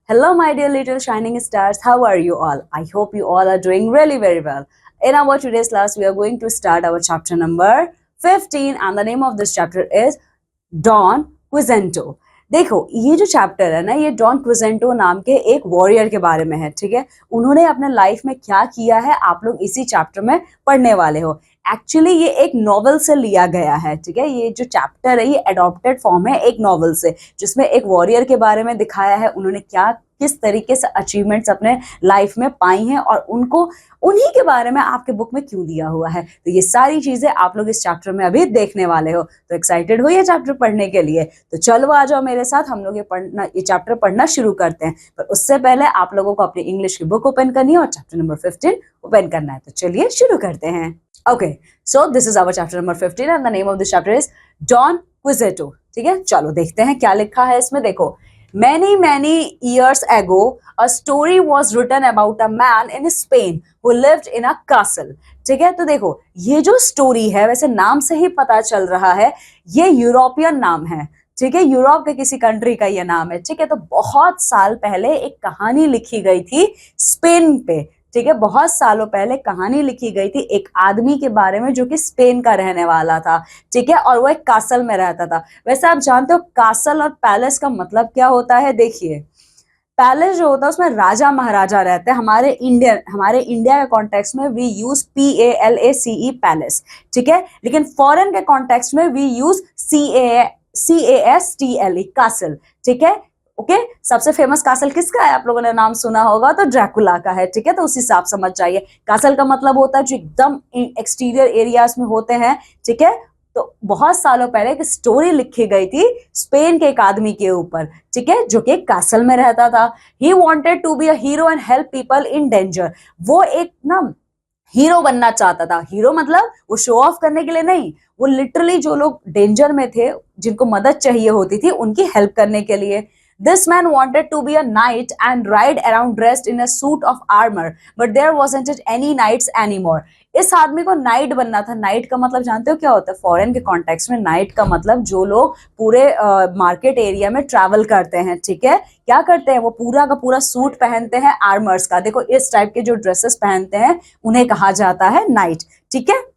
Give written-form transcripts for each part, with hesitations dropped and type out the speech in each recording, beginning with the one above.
Hello, my dear little shining stars. How are you all? I hope you all are doing really very well. In our today's class, we are going to start our chapter number 15, and the name of this chapter is Don Quixote. देखो, ये जो chapter है ना, ये don क्विजेंटो नाम के एक warrior के बारे में है। ठीक है, उन्होंने अपने लाइफ में क्या किया है आप लोग इसी चैप्टर में पढ़ने वाले हो। एक्चुअली ये एक नॉवल से लिया गया है। ठीक है, ये जो चैप्टर है ये एडॉप्टेड फॉर्म है एक नॉवल से, जिसमें एक वॉरियर के बारे में दिखाया है, उन्होंने क्या किस तरीके से अचीवमेंट्स अपने लाइफ में पाई हैं और उनको उन्हीं के बारे में आपके बुक में क्यों दिया हुआ है। तो ये सारी चीजें आप लोग इस चैप्टर में अभी देखने वाले हो। तो एक्साइटेड हो ये चैप्टर पढ़ने के लिए? तो चलो आ जाओ मेरे साथ, हम लोग ये चैप्टर पढ़ना शुरू करते हैं। पर उससे पहले आप लोगों को अपनी इंग्लिश की बुक ओपन करनी है और चैप्टर नंबर 15 ओपन करना है। तो चलिए शुरू करते हैं। Okay, so this is our chapter number 15 and the name of this chapter is Don Quixote. ठीक है, चलो देखते हैं क्या लिखा है इसमें। देखो, many years ago, a story was written about a man in Spain who lived in a castle. ठीक है, तो देखो ये जो स्टोरी है, वैसे नाम से ही पता चल रहा है ये यूरोपियन नाम है। ठीक है, यूरोप के किसी कंट्री का ये नाम है। ठीक है, तो बहुत साल पहले एक कहानी लिखी गई थी स्पेन पे। ठीक है, बहुत सालों पहले कहानी लिखी गई थी एक आदमी के बारे में जो कि स्पेन का रहने वाला था। ठीक है, और वो एक कासल में रहता था। वैसे आप जानते हो कासल और पैलेस का मतलब क्या होता है? देखिए, पैलेस जो होता है उसमें राजा महाराजा रहते हैं। हमारे इंडिया के कॉन्टेक्स्ट में वी यूज PALACE पैलेस। ठीक है, लेकिन फॉरेन के कॉन्टेक्स्ट में वी यूज CASTLE कासल। ठीक है, ओके, सबसे फेमस कासल किसका है? आप लोगों ने नाम सुना होगा, तो ड्रैकुला का है। ठीक है, तो उसी से आप समझ जाइए। कासल का मतलब होता है जो एकदम एक्सटीरियर एरियाज में होते हैं। ठीक है, तो बहुत सालों पहले एक स्टोरी लिखी गई थी स्पेन के एक आदमी के ऊपर। ठीक है, जो कि एक कासल में रहता था। He wanted to be a hero and help people in danger. वो एक ना हीरो बनना चाहता था। हीरो मतलब वो शो ऑफ करने के लिए नहीं, वो लिटरली जो लोग डेंजर में थे, जिनको मदद चाहिए होती थी, उनकी हेल्प करने के लिए। This man wanted to be a knight and ride around dressed in a suit of armor, but there wasn't any knights anymore. इस आदमी को नाइट बनना था। नाइट का मतलब जानते हो क्या होता है? फॉरेन के कॉन्टेक्स्ट में नाइट का मतलब जो लोग पूरे मार्केट एरिया में ट्रैवल करते हैं। ठीक है, क्या करते हैं? वो पूरा का पूरा सूट पहनते हैं आर्मर्स का। देखो, इस टाइप के जो ड्रेसेस पहनते हैं उन्हें कहा जाता है नाइट। ठीक है,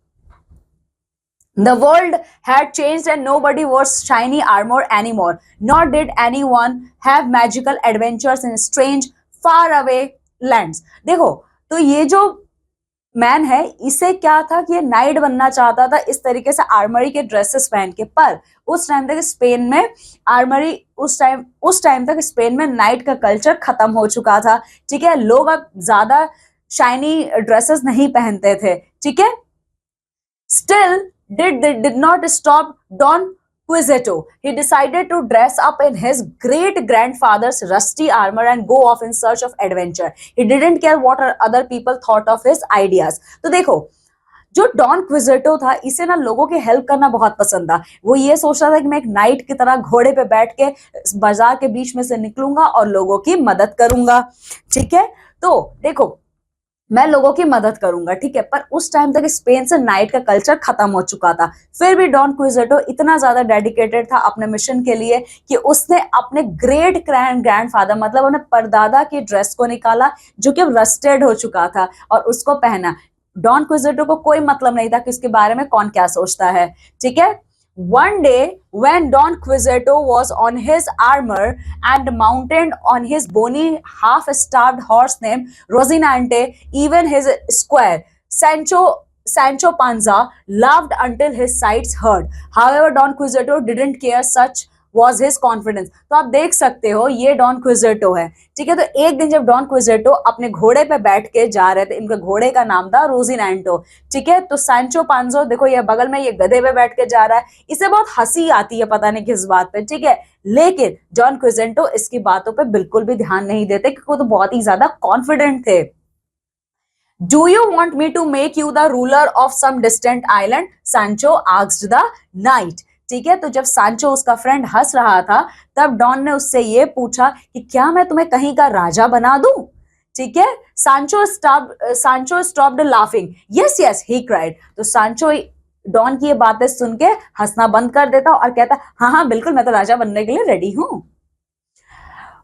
the world had changed and nobody wore shiny armor anymore, nor did anyone have magical adventures in strange far away lands. देखो, तो ये जो मैन है, इसे क्या था कि ये नाइट बनना चाहता था इस तरीके से आर्मरी के ड्रेसेस पहन के। पर उस टाइम तक स्पेन में आर्मरी उस टाइम तक स्पेन में नाइट का कल्चर खत्म हो चुका था। ठीक है, लोग अब ज्यादा शाइनी ड्रेसेस नहीं पहनते थे। ठीक है, still did not stop Don Quixote. He decided to dress up in his great grandfather's rusty armor and go off in search of adventure. He didn't care what other people thought of his ideas. तो देखो, जो don क्विजेंटो था, इसे ना लोगों की help करना बहुत पसंद था। वो ये सोचता था कि मैं एक नाइट की तरह घोड़े पे बैठ के बाजार के बीच में से निकलूंगा और लोगों की मदद करूंगा। ठीक है, तो देखो, मैं लोगों की मदद करूंगा। ठीक है, पर उस टाइम तक स्पेन से नाइट का कल्चर खत्म हो चुका था। फिर भी डॉन क्विजेंटो इतना ज्यादा डेडिकेटेड था अपने मिशन के लिए कि उसने अपने ग्रेट ग्रैंडफादर मतलब अपने परदादा की ड्रेस को निकाला जो कि रस्टेड हो चुका था और उसको पहना। डॉन क्विजेंटो को कोई मतलब नहीं था कि उसके बारे में कौन क्या सोचता है। ठीक है, one day when Don Quixote was on his armor and mounted on his bony half-starved horse named Rocinante, even his squire Sancho Panza laughed until his sides hurt. However, Don Quixote didn't care, such was his confidence. तो आप देख सकते हो ये don क्विजेंटो है। ठीक है, तो एक दिन जब डॉन क्विजेंटो अपने घोड़े पे बैठ के जा रहे थे, इनके घोड़े का नाम था रोजिनेंटो। ठीक है, तो सैंचो पांजो देखो ये बगल में ये गधे पे बैठ के जा रहा है। इसे बहुत हंसी आती है, पता नहीं किस बात पे। ठीक है, लेकिन डॉन क्विजेंटो इसकी बातों पे बिल्कुल भी ध्यान नहीं देते क्योंकि वो तो बहुत ही ज्यादा कॉन्फिडेंट थे। Do you want me to make you the ruler of some distant island? Sancho asked the knight. ठीक है, तो जब सांचो उसका फ्रेंड हंस रहा था तब डॉन ने उससे ये पूछा कि क्या मैं तुम्हें कहीं का राजा बना दूं? ठीक है, सांचो stopped laughing. Yes yes he cried. तो सांचो डॉन की ये बातें सुन के हंसना बंद कर देता और कहता हाँ हाँ बिल्कुल, मैं तो राजा बनने के लिए रेडी हूं।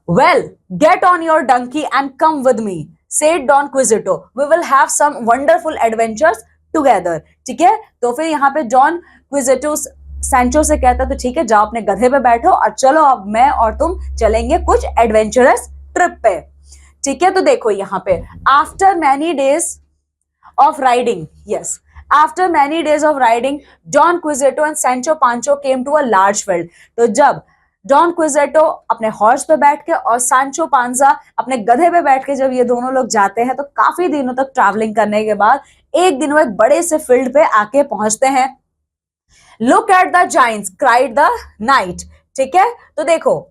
Well, get on your donkey and come with me, said Don Quixote. We will have some wonderful adventures together. ठीक है, तो फिर यहाँ पे जॉन क्विजेटो सैंचो से कहता है तो ठीक है जाओ अपने गधे पे बैठो और चलो अब मैं और तुम चलेंगे कुछ एडवेंचरस ट्रिप पे. ठीक है, तो देखो यहाँ पे after many days of riding, yes, after many days of riding, Don Quixote and Sancho Pancho came to a large field. तो जब डॉन क्विजेटो अपने हॉर्स पे बैठ के और सांचो पांजा अपने गधे पे बैठ के जब ये दोनों लोग जाते हैं तो काफी दिनों तक ट्रैवलिंग करने के बाद एक दिन वो एक बड़े से फील्ड पे आके पहुंचते हैं. Look at the Giants cried the night. ठीक है, तो देखो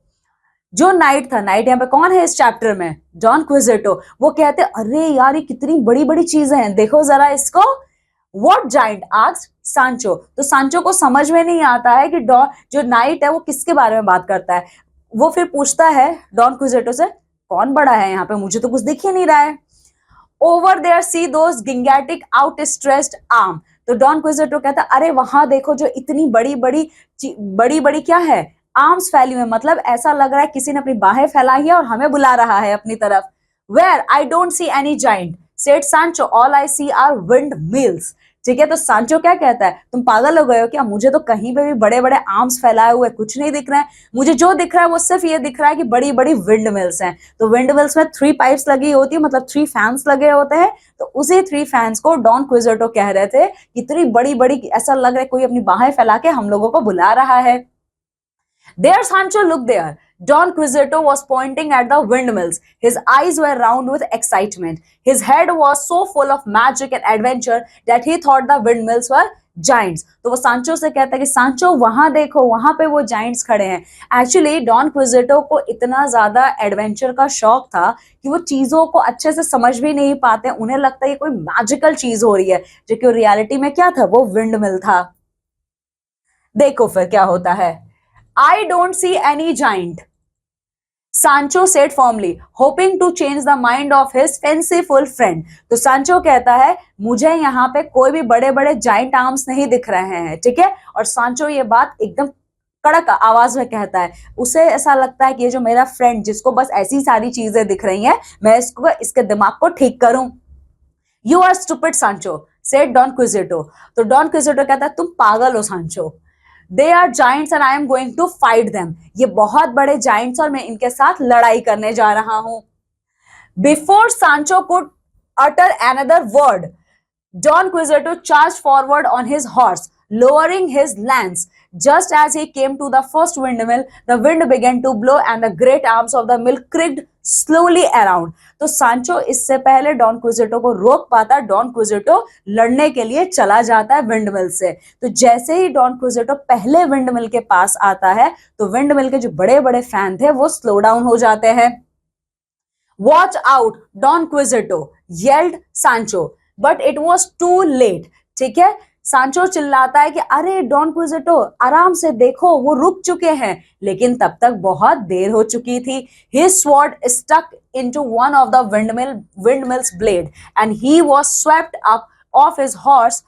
जो नाइट था, नाइट यहाँ पे कौन है इस चैप्टर में, डॉन क्विजेटो, वो कहते अरे यार ये कितनी बड़ी बड़ी चीजें हैं, देखो जरा इसको. व्हाट जाइंट आस्क्ड सांचो. तो सांचो को समझ में नहीं आता है कि जो नाइट है वो किसके बारे में बात करता है. वो फिर पूछता है डॉन क्विजेटो से कौन बड़ा है यहाँ पे, मुझे तो कुछ दिख ही नहीं रहा है. Over there see those gigantic outstretched arm. तो डॉन क्विजेटो कहता अरे वहां देखो जो इतनी बड़ी बड़ी क्या है, आर्म्स फैली हुई, मतलब ऐसा लग रहा है किसी ने अपनी बाहें फैलाई है और हमें बुला रहा है अपनी तरफ. Where I don't see any giant said Sancho, all I see are windmills. ठीक है, तो सांचो क्या कहता है तुम पागल हो गए हो क्या, मुझे तो कहीं पे भी बड़े बड़े आर्म्स फैलाए हुए कुछ नहीं दिख रहे हैं, मुझे जो दिख रहा है वो सिर्फ ये दिख रहा है कि बड़ी बड़ी विंड मिल्स हैं. तो विंड मिल्स में 3 पाइप्स लगी होती है, मतलब 3 फैंस लगे होते हैं, तो उसी 3 फैंस को डॉन क्विजेटो कह रहे थे इतनी बड़ी बड़ी ऐसा लग रहा है कोई अपनी बाहें फैला के हम लोगों को बुला रहा है. There, Sancho, look there. Don Quixote was pointing at the windmills. His eyes were round with excitement. His head was so full of magic and adventure that he thought the windmills were giants. तो वो सांचो से कहता है कि सांचो वहां देखो, वहां पे वो जाइंट्स खड़े हैं. एक्चुअली डॉन क्विजेटो को इतना ज्यादा एडवेंचर का शौक था कि वो चीजों को अच्छे से समझ भी नहीं पाते, उन्हें लगता है ये कोई मैजिकल चीज हो रही है, जो कि रियलिटी में क्या था, वो विंडमिल था. देखो फिर क्या होता है. I don't see any giant, Sancho said firmly, hoping to change the mind of his fanciful friend. तो सांचो कहता है मुझे यहाँ पे कोई भी बड़े बड़े जाइंट आर्म्स नहीं दिख रहे हैं. ठीक है, और सांचो ये बात एकदम कड़क आवाज में कहता है. उसे ऐसा लगता है कि ये जो मेरा फ्रेंड जिसको बस ऐसी सारी चीजें दिख रही हैं, मैं इसके दिमाग को ठीक करूं. You are stupid, Sancho, said Don Quixote. तो डॉन क्विजेटो कहता है तुम पागल हो सांचो. They are giants and I am going to fight them. ये बहुत बड़े giants और मैं इनके साथ लड़ाई करने जा रहा हूं. Before Sancho could utter another word, Don Quixote charged forward on his horse, lowering his lance. Just as he came to the first windmill, the wind began to blow and the great arms of the mill creaked slowly around. तो सांचो इससे पहले don क्विजेटो को रोक पाता, don क्विजेटो लड़ने के लिए चला जाता है विंडमिल से. तो जैसे ही डॉन क्विजेटो पहले विंडमिल के पास आता है तो विंडमिल के जो बड़े बड़े फैन थे वो स्लो डाउन हो जाते हैं. Watch out, Don Quixote yelled Sancho, but it was too late. ठीक है, सांचो चिल्लाता है कि अरे डॉन क्विजेटो आराम से देखो वो रुक चुके हैं, लेकिन तब तक बहुत देर हो चुकी थी. His sword stuck into one of the windmill's blade and he was swept up off his horse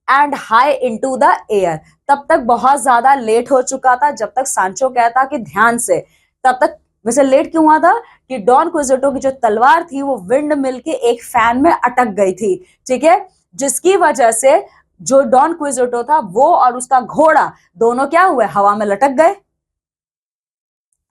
and high into the air. तब तक बहुत ज्यादा लेट हो चुका था. जब तक सांचो कहता कि ध्यान से, तब तक वैसे लेट क्यों हुआ था कि डॉन क्विजेटो की जो तलवार थी वो विंड मिल के एक फैन में अटक गई थी. ठीक है, जिसकी वजह से जो डॉन क्विजेटो था वो और उसका घोड़ा दोनों क्या हुए, हवा में लटक गए.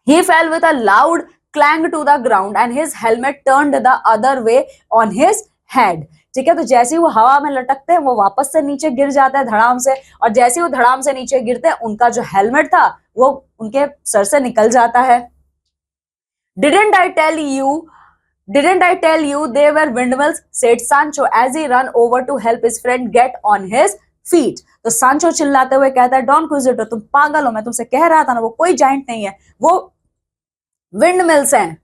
He fell with a loud clang to the ground and his helmet turned the other way on his head. ठीक है, तो जैसे ही वो हवा में लटकते हैं वो वापस से नीचे गिर जाता है धड़ाम से, और जैसे ही वो धड़ाम से नीचे गिरते हैं उनका जो हेलमेट था वो उनके सर से निकल जाता है. Didn't I tell you they were windmills, said Sancho as he ran over to help his friend get on his feet. तो सांचो चिल्लाते हुए कहता है डॉन क्विजेटो तुम पागल हो, मैं तुमसे कह रहा था ना वो कोई जाइंट नहीं है, वो विंडमिल्स हैं.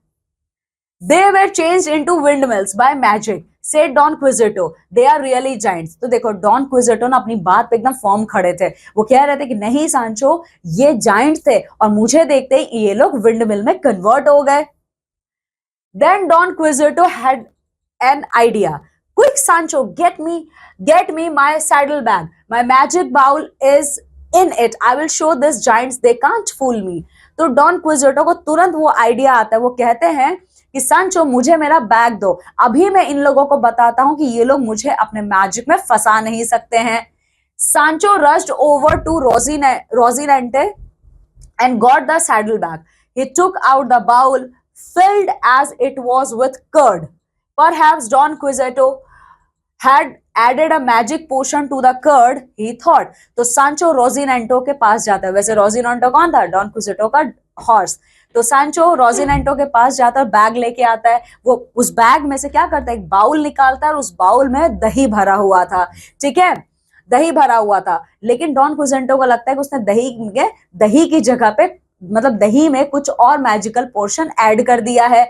They were changed into windmills by magic, said Don Quixote. They are really giants. तो देखो डॉन क्विजेटो ना अपनी बात पे एकदम फॉर्म खड़े थे. वो कह रहे थे कि नहीं सांचो ये जाइंट थे और मुझे देखते ही ये लोग विंडमिल में कन्वर्ट हो गए. Then Don Quixote had an idea. Quick, Sancho, get me my saddlebag. My magic bowl is in it. I will show these giants they can't fool me. तो डॉन क्विजिटो को तुरंत वो आइडिया आता है, वो कहते हैं कि सांचो मुझे मेरा बैग दो, अभी मैं इन लोगों को बताता हूं कि ये लोग मुझे अपने मैजिक में फंसा नहीं सकते हैं। Sancho rushed over to Rocinante and got the saddlebag. He took out the bowl filled as it was with curd. Perhaps Don Quixote had added a magic potion to the curd, he thought. तो सांचो रोजिनेंटो के पास जाता है। वैसे रोजिनेंटो कौन था? Don क्विजिटो का horse. तो सांचो रोजिनेंटो के पास जाता है, बैग लेके आता है। वो उस बैग में से क्या करता है, एक बाउल निकालता है और उस बाउल में दही भरा हुआ था। ठीक है, दही भरा हुआ था, लेकिन डॉन क्विजेंटो को लगता है कि उसने दही की जगह पे, मतलब दही में कुछ और मैजिकल पोर्शन ऐड कर दिया है।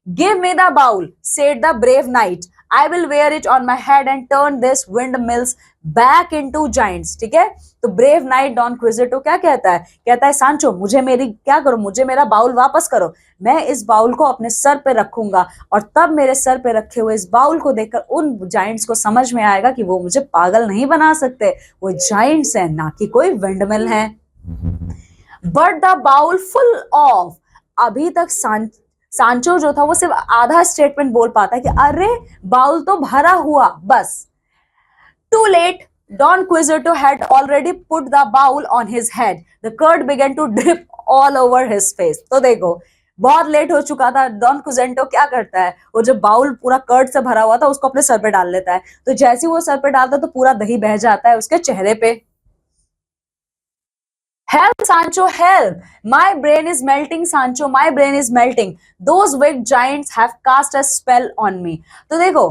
Give me the bowl said the brave knight, I will wear it on my head and turn this windmills back into giants. ठीक है, तो ब्रेव नाइट डॉन क्विजिटो क्या कहता है, कहता है सांचो मुझे मेरी क्या करो, मुझे मेरा बाउल वापस करो, मैं इस बाउल को अपने सर पे रखूंगा और तब मेरे सर पे रखे हुए इस बाउल को देखकर उन जाइंट्स को समझ में आएगा कि वो मुझे पागल नहीं बना सकते, वो जाइंट्स हैं ना कि कोई विंडमिल है। But the bowl full of, अभी तक सांचो जो था वो सिर्फ आधा स्टेटमेंट बोल पाता है कि अरे बाउल तो भरा हुआ, बस। Too late, Don Quixote had already put the bowl on his head. The curd began to drip all over his face. तो देखो बहुत लेट हो चुका था। डॉन क्विजेंटो क्या करता है, वो जो बाउल पूरा कर्ड से भरा हुआ था उसको अपने सर पे डाल लेता है। तो जैसे ही वो सर पे डालता है तो पूरा दही बह जाता है उसके चेहरे पे। Help, Sancho, help! My brain is melting, Sancho, my brain is melting. Those wicked giants have cast a spell on me. तो देखो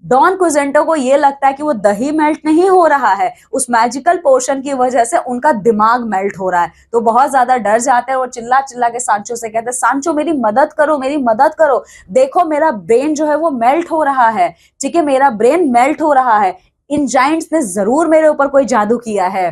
डॉन क्विजेंटो को ये लगता है कि वो दही मेल्ट नहीं हो रहा है, उस मैजिकल पोर्शन की वजह से उनका दिमाग मेल्ट हो रहा है। तो बहुत ज्यादा डर जाते हैं और चिल्ला चिल्ला के सांचो से कहते हैं सांचो मेरी मदद करो, मेरी मदद करो, देखो मेरा ब्रेन जो है वो मेल्ट हो रहा है। ठीक है, मेरा ब्रेन मेल्ट हो रहा है, इन जाइंट्स ने जरूर मेरे ऊपर कोई जादू किया है।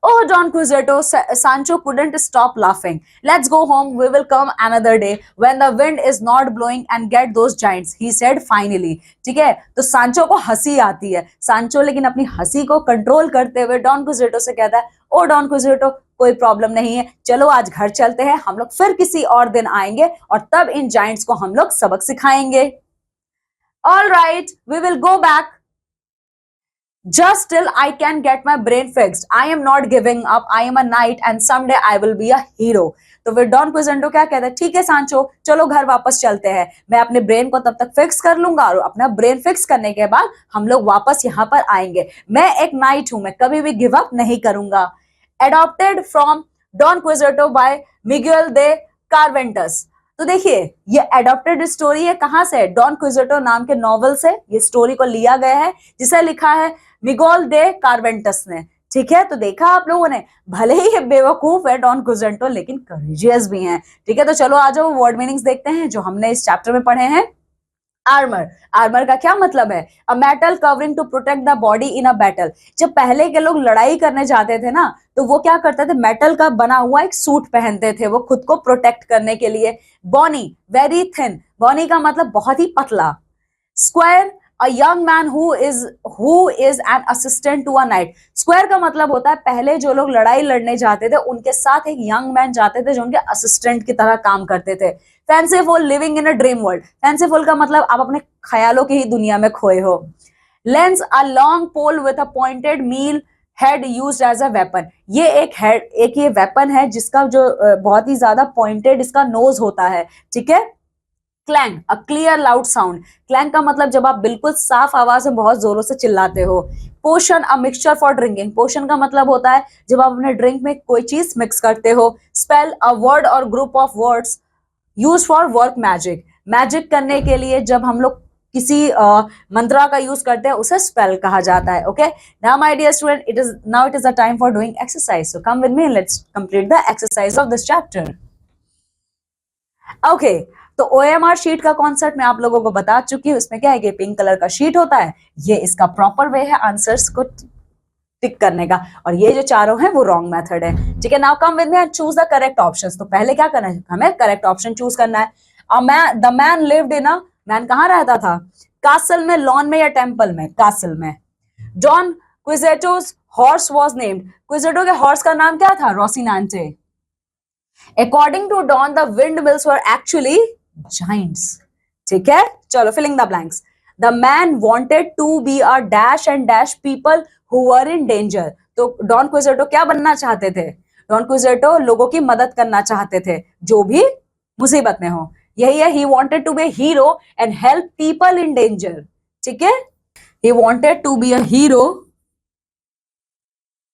Oh, Don Quixote, Sancho couldn't stop laughing. Let's go home. We will come another day when the wind is not blowing and get those giants, he said finally. ठीक है, तो सांचो को हंसी आती है। सांचो लेकिन अपनी हंसी को कंट्रोल करते हुए डॉन क्विजिटो से कहता है, ओ डॉन क्विजिटो कोई प्रॉब्लम नहीं है, चलो आज घर चलते हैं, हम लोग फिर किसी और दिन आएंगे और तब इन जाइंट्स को हम लोग सबक सिखाएंगे। All right, we will go back. Just till I can get my brain fixed. I am not giving up. I am a knight and someday I will be a hero. तो फिर don क्विजेंटो क्या कहता है, ठीक है सांचो चलो घर वापस चलते हैं, मैं अपने ब्रेन को तब तक फिक्स कर लूंगा और अपना ब्रेन फिक्स करने के बाद हम लोग वापस यहाँ पर आएंगे। मैं एक नाइट हूं, मैं कभी भी गिव अप नहीं करूंगा। Adopted from Don Quixote by Miguel de Cervantes. तो देखिए ये एडॉप्टेड स्टोरी है, कहां से? डॉन क्विजिटो नाम के नॉवल से ये स्टोरी को लिया गया है, जिसे लिखा है मिगुएल दे कार्वेंटस ने। ठीक है, तो देखा आप लोगों ने, भले ही बेवकूफ है डॉन क्विजेंटो लेकिन करेजियस भी हैं। ठीक है, तो चलो आ जाओ वर्ड मीनिंग्स देखते हैं जो हमने इस चैप्टर में पढ़े हैं। आर्मर, आर्मर का क्या मतलब है? A metal covering to protect the body in a battle. जब पहले के लोग लड़ाई करने जाते थे ना तो वो क्या करते थे, मेटल का बना हुआ एक सूट पहनते थे वो खुद को प्रोटेक्ट करने के लिए। बॉनी, वेरी थिन, बॉनी का मतलब बहुत ही पतला। Squire, a young man who is an assistant to a knight. Squire का मतलब होता है पहले जो लोग लड़ाई लड़ने जाते थे उनके साथ एक यंग मैन जाते थे जो उनके असिस्टेंट की तरह काम करते थे। Fanciful, living in a dream world. Fanciful का मतलब आप अपने ख्यालों की ही दुनिया में खोए हो। Lance, a long pole with a pointed meal head used as a weapon. ये एक ये वेपन है जिसका जो बहुत ही ज्यादा पॉइंटेड इसका नोज होता है। ठीक है। Clang, a clear loud sound. Clang का मतलब जब आप बिल्कुल साफ आवाज में बहुत जोरों से चिल्लाते हो। पोशन, अ मिक्सचर फॉर ड्रिंकिंग। पोशन का मतलब होता है जब आप अपने ड्रिंक में कोई चीज मिक्स करते हो। स्पेल, अ वर्ड और group of words use for work magic. Magic करने के लिए जब हम लोग किसी मंत्रा का यूज करते हैं उसे स्पेल कहा जाता है। Okay, now my dear student, it is the time for doing exercise, so come with me, let's complete the exercise of this chapter. Okay, तो OMR शीट का कॉन्सेप्ट मैं आप लोगों को बता चुकी हूँ। इसमें क्या है कि पिंक कलर का शीट होता है, ये इसका प्रॉपर वे है आंसर्स को टिक करने का, और ये जो चारों हैं वो रॉन्ग मेथड है। ठीक है, now come with me and choose the correct options. तो पहले क्या करना है, हमें करेक्ट ऑप्शन चूज करना है। The man lived in a, man कहाँ रहता था? कासल में, लॉन में या टेम्पल में? कासल में। जॉन क्विजेटोस हॉर्स वाज नेम्ड, क्विजेटो के हॉर्स का नाम क्या था? रोसिनांटे। According to Don, the windmills were actually giants. ठीक है, चलो filling the blanks. The man wanted to be a dash and dash people who were in danger. तो डॉन क्विजेटो क्या बनना चाहते थे? डॉन क्विजेटो लोगों की मदद करना चाहते थे जो भी मुसीबत में हो. यही है, he wanted to be hero and help people in danger. ठीक है, he wanted to be a hero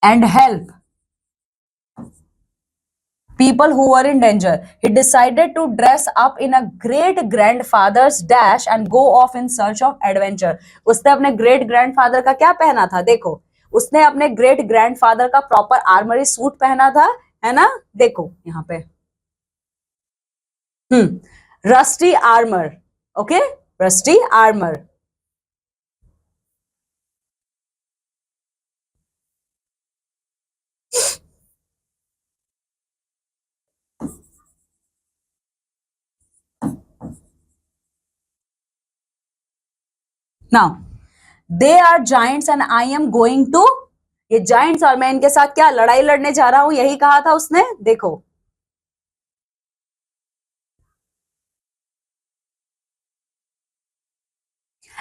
and help people who were in danger. He decided to dress up in a great grandfather's dash and go off in search of adventure. उसने अपने great grandfather का क्या पहना था? देखो, उसने अपने great grandfather का प्रॉपर आर्मरी सूट पहना था, है ना? देखो यहाँ पे rusty armour. Okay, rusty armour. Now they are giants and I am going to. ये जाइंट्स और मैं इनके साथ क्या लड़ाई लड़ने जा रहा हूं, यही कहा था उसने. देखो,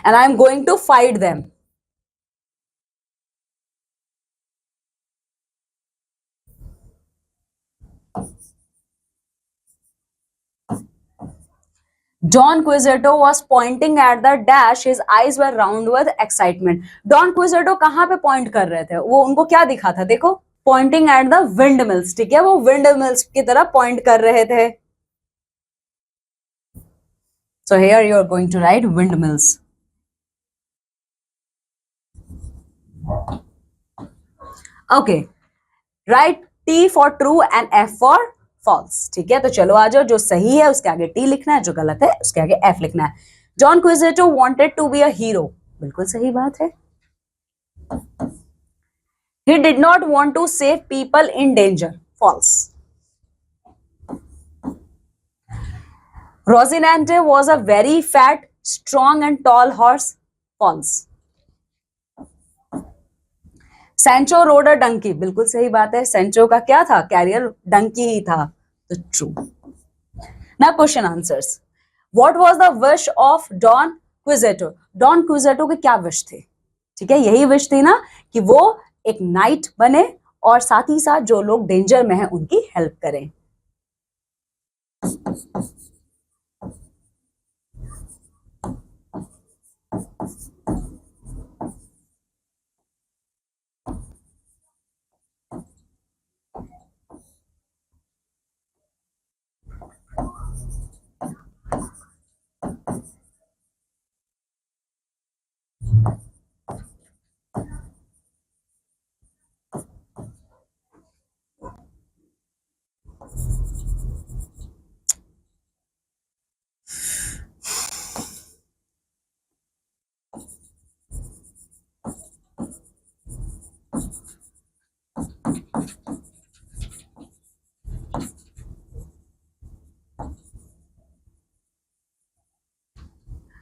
and I am going to fight them. Don Quixote was pointing at the dash. His eyes were round with excitement. Don Quixote कहाँ पे पॉइंट कर रहे थे? वो उनको क्या दिखा था? देखो, Poynting at the wind mills. ठीक है, वो विंड मिल्स की तरफ पॉइंट कर रहे थे. So here you are going to write windmills. Okay, write T for true and F for false. ठीक है, तो चलो आ जाओ. जो सही है उसके आगे T लिखना है, जो गलत है उसके आगे F लिखना है. John Quixote wanted to be a hero. बिल्कुल सही बात है. He did not want to save people in danger. False. Rocinante was a very fat, strong and tall horse. False. Sancho rode a donkey. बिल्कुल सही बात है. Sancho का क्या था? कैरियर डंकी ही था. तो true. Now question answers. What was the wish of Don Quixote? Don Quixote के क्या विश थे? ठीक है, यही विश थी ना कि वो एक नाइट बने और साथ ही साथ जो लोग डेंजर में हैं उनकी हेल्प करें.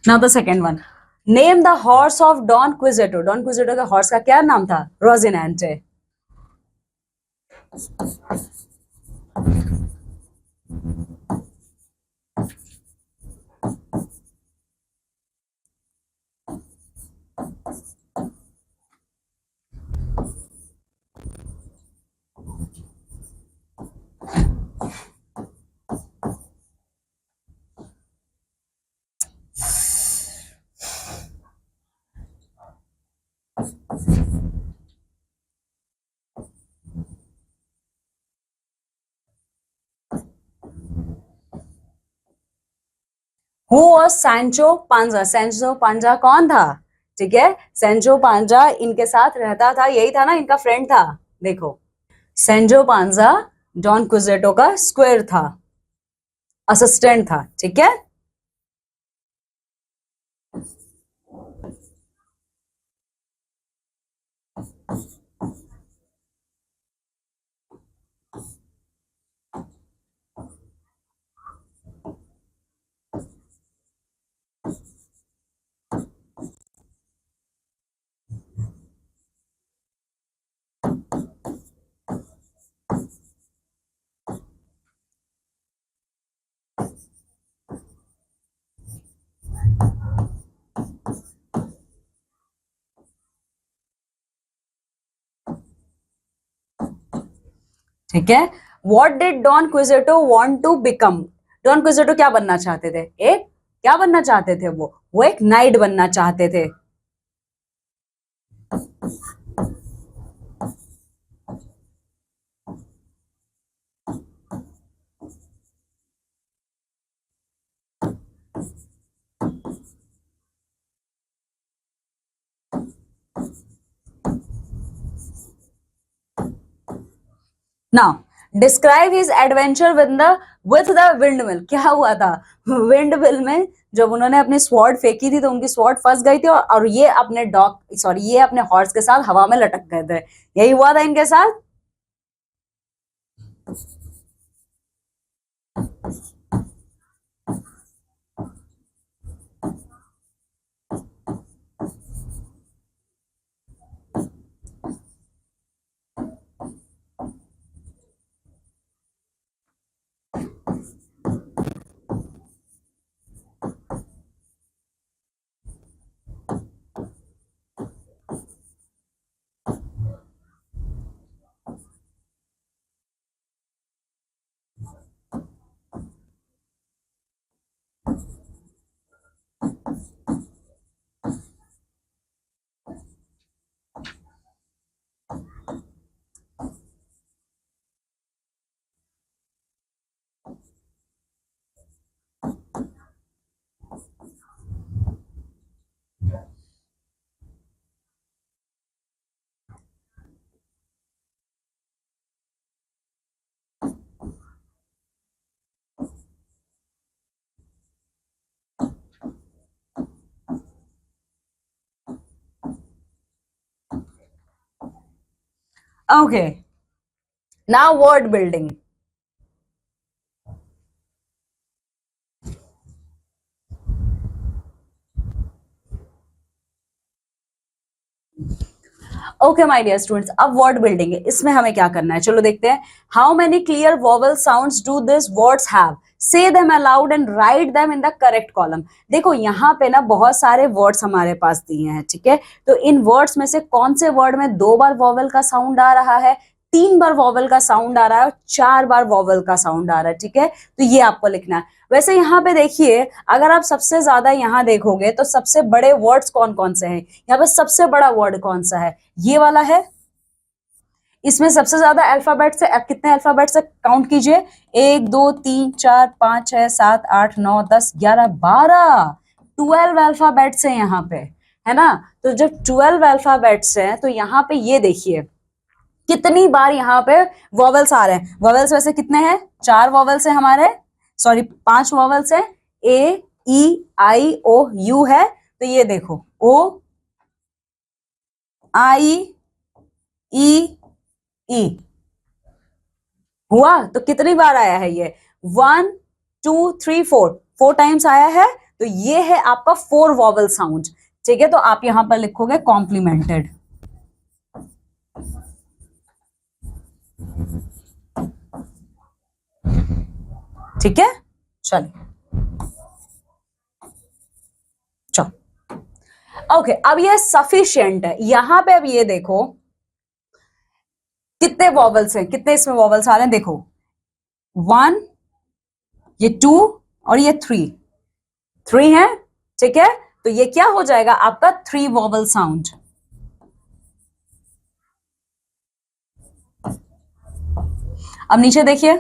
Now the second one. Name the horse of Don Quixote. Don Quixote का हॉर्स का क्या नाम था? रोजिनेंटे. Who was Sancho Panza? Sancho Panza कौन था? ठीक है, सेंचो पांजा इनके साथ रहता था, यही था ना, इनका फ्रेंड था. देखो, सेंचो पांजा डॉन क्विजेटो का स्क्वायर था, असिस्टेंट था. ठीक है, ठीक है। What did Don Quixote want to become? Don Quixote क्या बनना चाहते थे? एक क्या बनना चाहते थे? वो एक नाइट बनना चाहते थे। Now describe his adventure with the windmill. क्या हुआ था विंडमिल में? जब उन्होंने अपनी स्वॉर्ड फेंकी थी तो उनकी स्वॉर्ड फंस गई थी और ये अपने डॉग सॉरी ये अपने हॉर्स के साथ हवा में लटक गए थे। यही हुआ था इनके साथ। Okay, now word building. Okay my dear students, अब वर्ड बिल्डिंग है, इसमें हमें क्या करना है चलो देखते हैं। How many clear vowel sounds do this words have? Say them aloud and write them in the correct column. देखो यहाँ पे ना बहुत सारे वर्ड्स हमारे पास दिए हैं, ठीक है। तो इन वर्ड्स में से कौन से वर्ड में 2 बार वोवेल का साउंड आ रहा है, 3 बार वोवेल का साउंड आ रहा है और 4 बार वोवेल का साउंड आ रहा है, ठीक है। तो ये आपको लिखना है। वैसे यहाँ पे देखिए, अगर आप सबसे ज्यादा यहाँ देखोगे तो सबसे बड़े वर्ड्स कौन कौन से हैं? यहाँ पे सबसे बड़ा वर्ड कौन सा है? ये वाला है। इसमें सबसे ज्यादा अल्फाबेट से कितने अल्फाबेट से काउंट कीजिए? 1 2 3 4 5 6 7 8 9 10 11 12 12 अल्फाबेट्स हैं यहाँ पे, है ना। तो जब 12 अल्फाबेट्स हैं तो यहाँ पे ये देखिए कितनी बार यहाँ पे वॉवेल्स आ रहे हैं। वॉवेल्स वैसे कितने हैं? 4 वॉवेल्स हैं हमारे, सॉरी 5 वॉवेल्स हैं। ए ई आई ओ यू है, तो ये देखो ओ आई ई ई हुआ। तो कितनी बार आया है ये? 1 2 3 4 टाइम्स आया है। तो ये है आपका 4 वॉवल साउंड, ठीक है। तो आप यहां पर लिखोगे कॉम्प्लीमेंटेड, ठीक है। चलिए चलो ओके, अब ये सफिशिएंट है। यहां पे अब ये देखो कितने वॉवल्स हैं, कितने इसमें वॉवल्स आ रहे हैं, देखो 1, ये 2 और ये 3 है, ठीक है। तो ये क्या हो जाएगा आपका 3 वॉवल साउंड। अब नीचे देखिए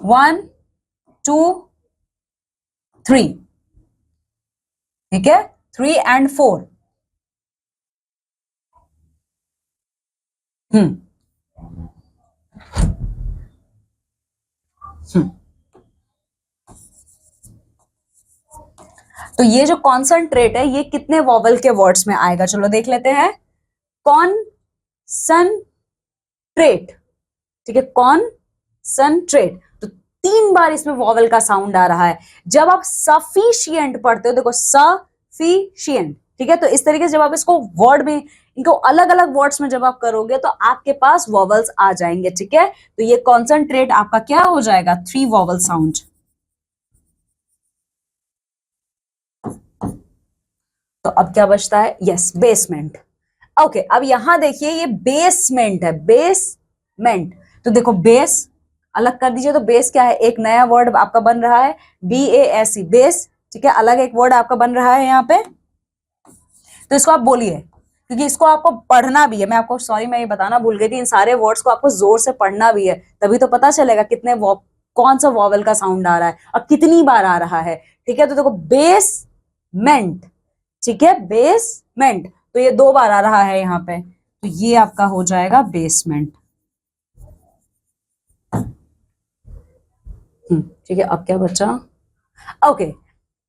1 2 3, ठीक है, 3 and 4। हम्म तो ये जो कॉन्संट्रेट है ये कितने वॉवल के वर्ड्स में आएगा? चलो देख लेते हैं। कॉन्संट्रेट, ठीक है, कॉन्संट्रेट। तो 3 बार इसमें वॉवल का साउंड आ रहा है। जब आप सफिशिएंट पढ़ते हो, देखो सफिशिएंट, ठीक है। तो इस तरीके से जब आप इसको वर्ड में, इनको अलग अलग वर्ड्स में जब आप करोगे तो आपके पास वॉवल्स आ जाएंगे, ठीक है। तो ये कॉन्संट्रेट आपका क्या हो जाएगा? 3 वॉवल साउंड। तो अब क्या बचता है? Yes, basement. ओके, अब यहां देखिए ये बेसमेंट है, बेसमेंट। तो देखो बेस अलग कर दीजिए, तो बेस क्या है, एक नया वर्ड आपका बन रहा है BASE, बेस, ठीक है, अलग एक वर्ड आपका बन रहा है यहाँ पे। तो इसको आप बोलिए, क्योंकि इसको आपको पढ़ना भी है। मैं आपको सॉरी, मैं ये बताना भूल गई थी, इन सारे वर्ड्स को आपको जोर से पढ़ना भी है, तभी तो पता चलेगा कितने कौन सा वॉवल का साउंड आ रहा है और कितनी बार आ रहा है, ठीक है। तो देखो बेसमेंट, ठीक है, बेसमेंट, तो ये 2 बार आ रहा है यहाँ पे, तो ये आपका हो जाएगा बेसमेंट। ठीक है, अब क्या बचा, ओके,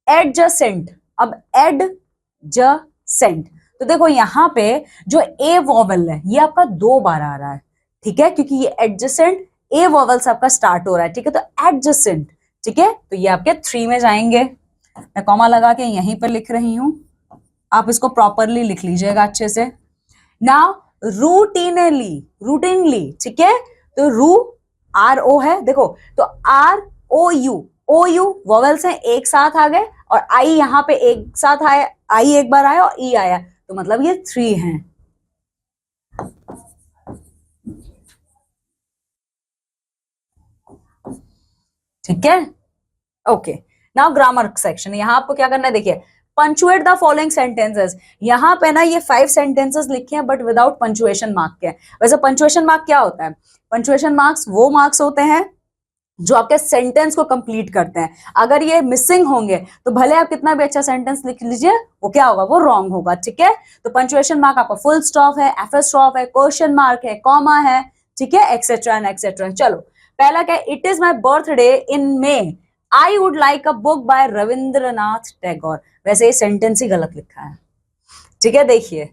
एडजसेंट। अब एडजसेंट, तो देखो यहाँ पे जो ए वॉवल है ये आपका 2 बार आ रहा है, ठीक है, क्योंकि ये एडजसेंट ए वॉवल से आपका स्टार्ट हो रहा है, ठीक है। तो एडजसेंट, ठीक है, तो ये आपके 3 में जाएंगे। मैं कॉमा लगा के यहीं पर लिख रही हूं, आप इसको प्रॉपरली लिख लीजिएगा अच्छे से। नाउ रूटीनली, रूटीनली, ठीक है, तो RO है, देखो, तो ROU वॉवेल्स हैं, एक साथ आ गए, और आई यहाँ पे एक साथ आया, आई एक बार आया और ई आया, तो मतलब ये 3 हैं। ठीक है, ओके। नाउ ग्रामर सेक्शन, यहां आपको क्या करना है, देखिए, पंचुएट द फॉलोइंग सेंटेंसेस। यहाँ पे ना ये 5 सेंटेंसेस लिखे हैं बट विदाउट पंचुएशन मार्क के। वैसे पंचुएशन मार्क क्या होता है, पंचुएशन मार्क्स वो मार्क्स होते हैं जो आपके सेंटेंस को कंप्लीट करते हैं। अगर ये मिसिंग होंगे तो भले आप कितना भी अच्छा सेंटेंस लिख लीजिए, वो क्या होगा, वो रॉन्ग होगा, ठीक है। तो पंचुएशन मार्क आपका फुल स्टॉप है, एफ स्टॉप है, क्वेश्चन मार्क है, कॉमा है, ठीक है, एक्सेट्रा एंड एक्सेट्रा। चलो, पहला क्या, it is my birthday in may, I would like a book by Rabindranath Tagore. वैसे ये सेंटेंस ही गलत लिखा है, ठीक है, देखिए,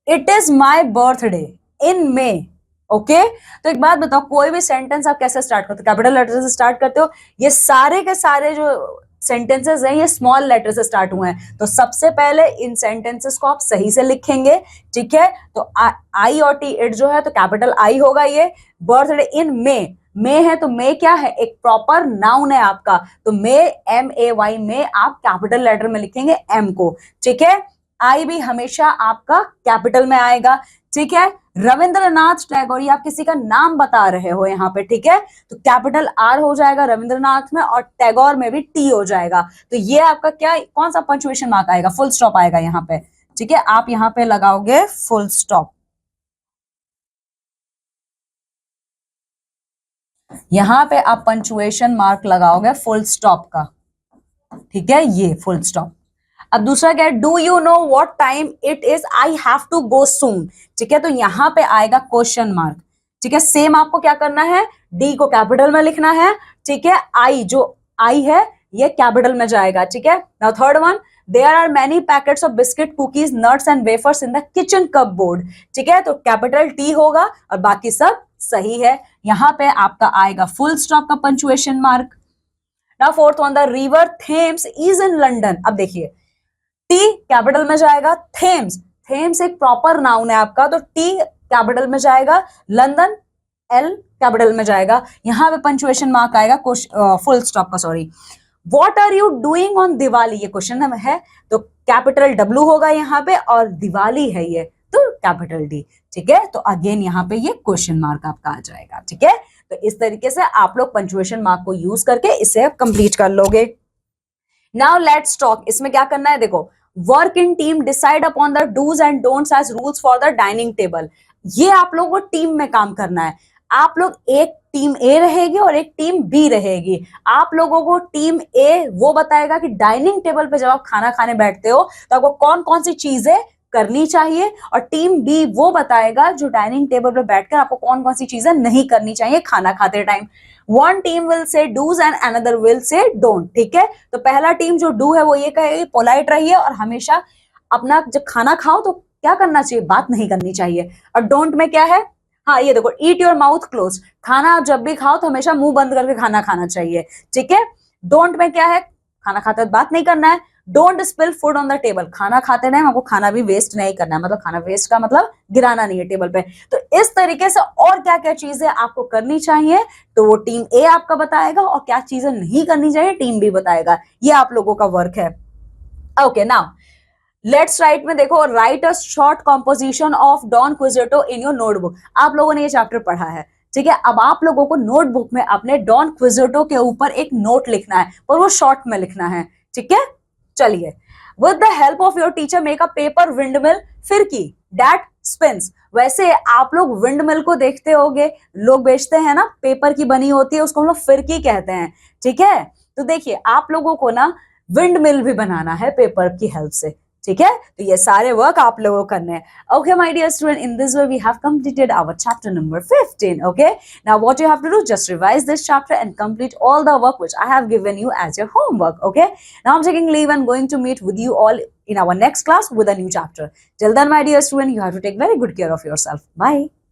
it is my birthday in may, okay. तो एक बात बताओ, कोई भी सेंटेंस आप कैसे स्टार्ट करते हो, कैपिटल लेटर से स्टार्ट करते हो। ये सारे के सारे जो सेंटेंसेस हैं ये स्मॉल लेटर से स्टार्ट हुए हैं, तो सबसे पहले इन सेंटेंसेस को आप सही से लिखेंगे, ठीक है। तो आई और टी, इट जो है तो कैपिटल आई होगा। ये बर्थडे इन मे है, तो मे क्या है, एक प्रॉपर नाउन है आपका, तो मे, MAY, में आप कैपिटल लेटर में लिखेंगे M को, ठीक है। आई भी हमेशा आपका कैपिटल में आएगा, ठीक है। रविंद्रनाथ टैगोर, ये आप किसी का नाम बता रहे हो यहाँ पे, ठीक है, तो कैपिटल R हो जाएगा रविंद्रनाथ में, और टैगोर में भी T हो जाएगा। तो ये आपका क्या, कौन सा पंचुएशन मार्क आएगा, फुल स्टॉप आएगा यहाँ पे, ठीक है। आप यहाँ पे लगाओगे फुल स्टॉप, यहाँ पे आप पंचुएशन मार्क लगाओगे फुल स्टॉप का, ठीक है, ये फुल स्टॉप। अब दूसरा क्या है, do you know what time it is, I have to go soon, ठीक है, तो यहां पे आएगा क्वेश्चन मार्क, ठीक है। सेम आपको क्या करना है, डी को कैपिटल में लिखना है, ठीक है, आई जो आई है ये कैपिटल में जाएगा, ठीक है। Now third one, there are many packets of biscuit, cookies, nuts and wafers in the kitchen cupboard, ठीक है, तो कैपिटल टी होगा और बाकी सब सही है। यहां पे आपका आएगा फुल स्टॉप का punctuation mark. Now fourth one, the river Thames is in London. अब देखिए, टी कैपिटल में जाएगा, थेम्स, थेम्स एक प्रॉपर नाउन है आपका, तो टी कैपिटल में जाएगा, लंदन L कैपिटल में जाएगा। यहां पे पंचुएशन मार्क आएगा फुल स्टॉप का, sorry. What are you doing on Diwali, ये क्वेश्चन है, तो कैपिटल W होगा यहाँ पे, और दिवाली है ये, तो कैपिटल D, ठीक है। तो अगेन यहाँ पे ये क्वेश्चन मार्क आपका आ जाएगा, ठीक है। तो इस तरीके से आप लोग पंचुएशन मार्क को यूज करके इसे कंप्लीट कर लोगे। नाउ लेट्स टॉक, इसमें क्या करना है, देखो, work in team, decide upon the dos and don'ts as rules for the dining table. ये आप लोगों को टीम में काम करना है। आप लोग, एक टीम ए रहेगी और एक टीम बी रहेगी। आप लोगों को टीम ए वो बताएगा कि डाइनिंग टेबल पे जब आप खाना खाने बैठते हो तो आपको कौन कौन सी चीजें करनी चाहिए, और टीम बी वो बताएगा जो डाइनिंग टेबल पे बैठकर आपको कौन कौन सी चीजें नहीं करनी चाहिए खाना खाते time. One team will say dos and another will say don't, ठीक है। तो पहला टीम जो डू है वो ये कहेगी पोलाइट रहिए और हमेशा अपना जब खाना खाओ तो क्या करना चाहिए, बात नहीं करनी चाहिए। और डोंट में क्या है, हाँ ये देखो, ईट योर माउथ क्लोज, खाना आप जब भी खाओ तो हमेशा मुंह बंद करके खाना खाना चाहिए, ठीक है। डोंट में क्या है, खाना खाते वक्त बात नहीं करना है। Don't spill food on the table, खाना खाते टाइम आपको खाना भी वेस्ट नहीं करना है, मतलब खाना वेस्ट का मतलब गिराना नहीं है टेबल पे। तो इस तरीके से और क्या क्या चीजें आपको करनी चाहिए तो वो टीम ए आपका बताएगा, और क्या चीजें नहीं करनी चाहिए टीम बी बताएगा। ये आप लोगों का वर्क है। ओके, नाउ लेट्स राइट में देखो, write a short composition of Don Quixote in your notebook. आप लोगों ने ये चैप्टर पढ़ा है, ठीक है। अब आप लोगों को नोटबुक में अपने डॉन क्विजोटो के ऊपर एक नोट लिखना है, पर वो शॉर्ट में लिखना है, ठीक है। चलिए, with the help of your teacher make a paper windmill फिरकी दैट स्पिन्स। वैसे आप लोग विंडमिल को देखते होंगे, लोग बेचते हैं ना, पेपर की बनी होती है, उसको हम लोग फिरकी कहते हैं, ठीक है। तो देखिए, आप लोगों को ना विंडमिल भी बनाना है पेपर की हेल्प से, ठीक है। तो ये सारे वर्क आप लोगों को करने हैं। Okay, my dear student, in this way we have completed our chapter number 15. Okay, now what you have to do, just revise this chapter and complete all the work which I have given you as your homework. Okay, now I'm taking leave and going to meet with you all in our next class with a new chapter. Till then, my dear student, you have to take very good care of yourself. Bye.